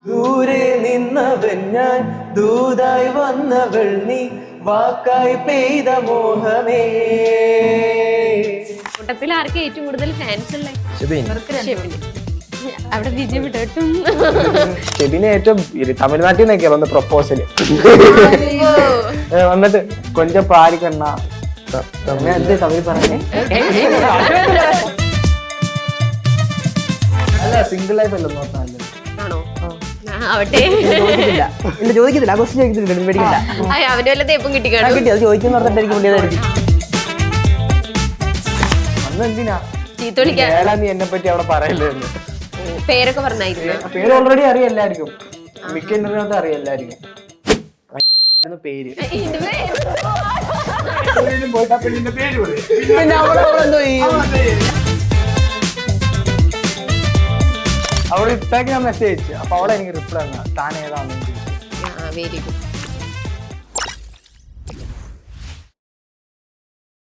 ദൂരെ നിന്നവൻ ഞാൻ ദൂതായി വന്നവൾ നീ വാക്കായി പെയ്ത മോഹമേ. കൂട്ടത്തിൽ ആർക്കും ഏറ്റവും കൂടുതൽ ഫാൻസ് ഉള്ള ഷെബിന്. അവിടെ വിജയം വിട്ടു. ഷെബിന് ഏറ്റവും തമിഴ്നാട്ടിൽ നിന്നൊക്കെയാ വന്ന് പ്രൊപ്പോസല് വന്നിട്ട് കൊഞ്ചം പാലിക്കണ്ണ തമിഴ് പറഞ്ഞേ. അല്ല സിംഗിൾ ലൈഫ് അല്ല നോക്കാനല്ലേ. ആണോ? ആവട്ടെ. ഇല്ല ചോദിക്കത്തില്ല, ആ ക്വസ്റ്റ്യൻ ചോദിക്കുന്നില്ല, പേടിക്കണ്ട. അവന്റെ വല്ല തേപ്പും കിട്ടിക്കാണോ? കിട്ടി, അത് ചോദിക്കുന്ന പറഞ്ഞിട്ടായിരിക്കും പുള്ളിയതായിരിക്കും. അന്ന് എന്തിനാ ചീത്ത വിളിക്കാൻ നീ എന്നെ പറ്റി അവിടെ പറയല്ലേ? പേരൊക്കെ പറഞ്ഞായിരുന്നു. പേര് ഓൾറെഡി അറിയാല്ലായിരിക്കും, മിക്ക ഇന്റർവ്യൂനകത്ത് അറിയാല്ലായിരിക്കും പേര്. പിന്നെ അവളെന്തോ അവള് ഇട്ടാക്കി ഞാൻ മെസ്സേജ് അയച്ചു. അപ്പൊ അവളെ എനിക്ക് റിപ്ലൈ താൻ ഏതാണെന്ന് വെരി ഗുഡ്.